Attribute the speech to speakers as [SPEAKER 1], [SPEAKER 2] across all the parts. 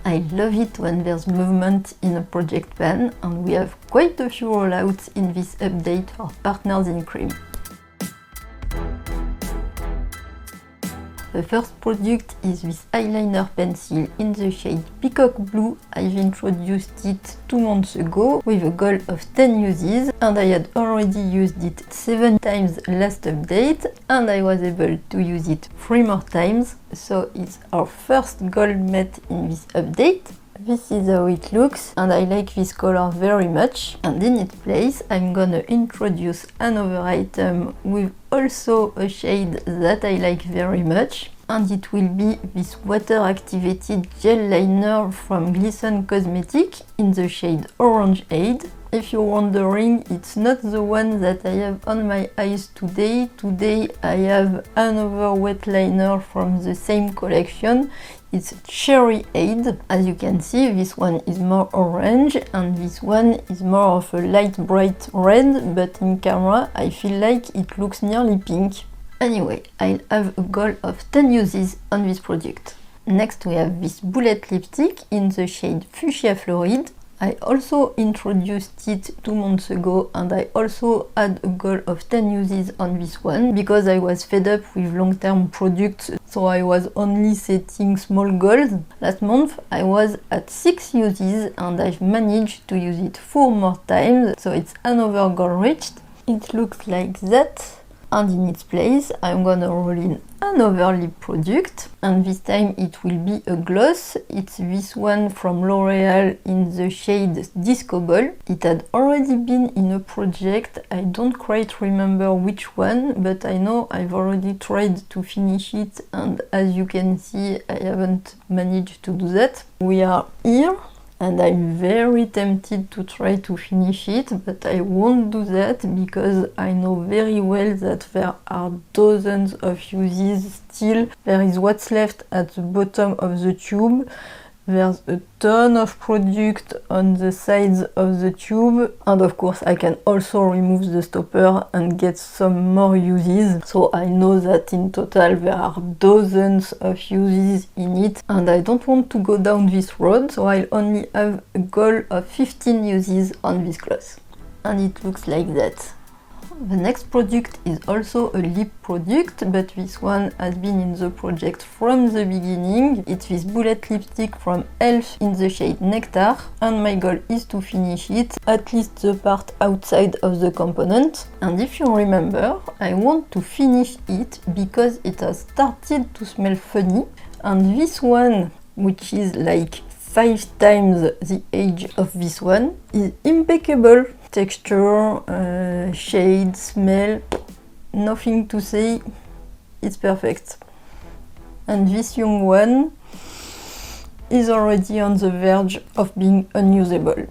[SPEAKER 1] I love it when there's movement in a project pan, and we have quite a few rollouts in this update for partners in Cream. The first product is this eyeliner pencil in the shade Peacock Blue. I've introduced it 2 months ago with a goal of 10 uses, and I had already used it 7 times last update, and I was able to use it 3 more times, so it's our first goal met in this update. This is how it looks, and I like this color very much. And in its place, I'm gonna introduce another item with also a shade that I like very much, and it will be this water-activated gel liner from Glisten Cosmetics in the shade Orangeade. If you're wondering, it's not the one that I have on my eyes today. Today I have another wet liner from the same collection. It's Cherryade. As you can see, this one is more orange and this one is more of a light bright red, but in camera I feel like it looks nearly pink. Anyway, I'll have a goal of 10 uses on this product. Next we have this bullet lipstick in the shade Fuchsia Florid. I also introduced it 2 months ago, and I also had a goal of 10 uses on this one because I was fed up with long-term products, so I was only setting small goals. Last month I was at 6 uses and I've managed to use it 4 more times, so it's another goal reached. It looks like that. And in its place, I'm gonna roll in another lip product, and this time it will be a gloss. It's this one from L'Oreal in the shade Disco Ball. It had already been in a project, I don't quite remember which one, but I know I've already tried to finish it, and as you can see, I haven't managed to do that. We are here. And I'm very tempted to try to finish it, but I won't do that because I know very well that there are dozens of uses still. There is what's left at the bottom of the tube. There's a ton of product on the sides of the tube, and of course I can also remove the stopper and get some more uses. So I know that in total there are dozens of uses in it, and I don't want to go down this road, so I'll only have a goal of 15 uses on this gloss. And it looks like that. The next product is also a lip product, but this one has been in the project from the beginning. It's this bullet lipstick from e.l.f. in the shade Nectar, and my goal is to finish it, at least the part outside of the component. And if you remember, I want to finish it because it has started to smell funny, and this one, which is like 5 times the age of this one, is impeccable. Texture, shade, smell, nothing to say, it's perfect. And this young one is already on the verge of being unusable.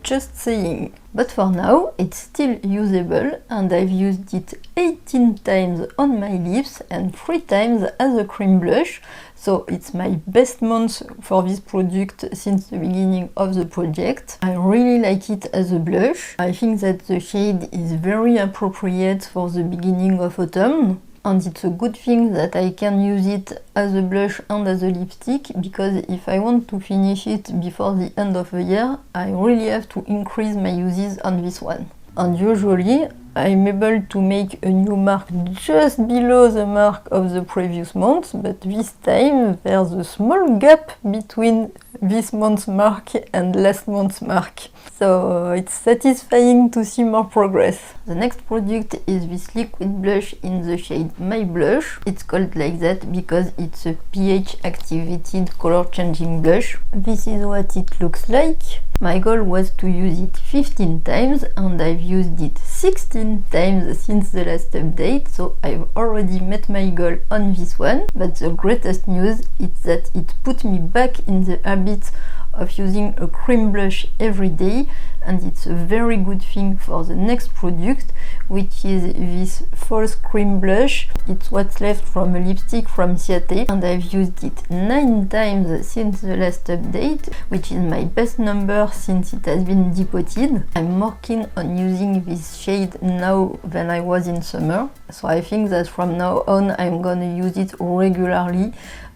[SPEAKER 1] Just saying. But for now, it's still usable, and I've used it 18 times on my lips and 3 times as a cream blush. So it's my best month for this product since the beginning of the project. I really like it as a blush. I think that the shade is very appropriate for the beginning of autumn. And it's a good thing that I can use it as a blush and as a lipstick, because if I want to finish it before the end of the year, I really have to increase my uses on this one. And usually I'm able to make a new mark just below the mark of the previous month, but this time there's a small gap between this month's mark and last month's mark. So it's satisfying to see more progress. The next product is this liquid blush in the shade My Blush. It's called like that because it's a pH activated color changing blush. This is what it looks like. My goal was to use it 15 times and I've used it 16 times since the last update, so I've already met my goal on this one. But the greatest news is that it put me back in the habit of using a cream blush every day, and it's a very good thing for the next product, which is this false cream blush. It's what's left from a lipstick from Ciate, and I've used it 9 times since the last update, which is my best number since it has been depotted. I'm more keen on using this shade now than I was in summer, so I think that from now on I'm gonna use it regularly.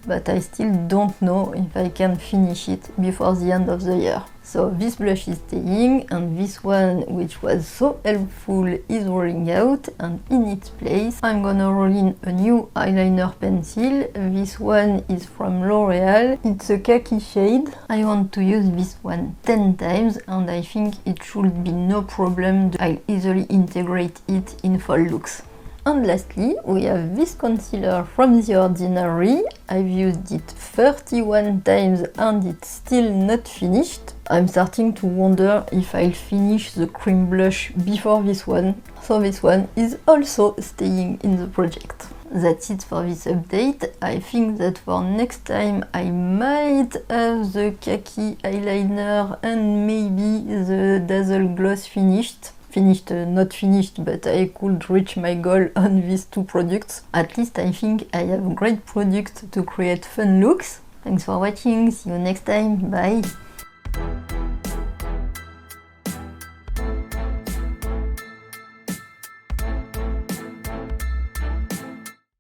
[SPEAKER 1] but I still don't know if I can finish it before the end of the year. So this blush is staying, and this one, which was so helpful, is rolling out, and in its place I'm gonna roll in a new eyeliner pencil. This one is from L'Oreal. It's a khaki shade. I want to use this one 10 times, and I think it should be no problem. I'll easily integrate it in fall looks. And lastly, we have this concealer from The Ordinary. I've used it 31 times and it's still not finished. I'm starting to wonder if I'll finish the cream blush before this one. So this one is also staying in the project. That's it for this update. I think that for next time I might have the khaki eyeliner and maybe the Dazzle Gloss finished. Not finished, but I could reach my goal on these two products. At least I think I have great products to create fun looks. Thanks for watching, see you next time, bye!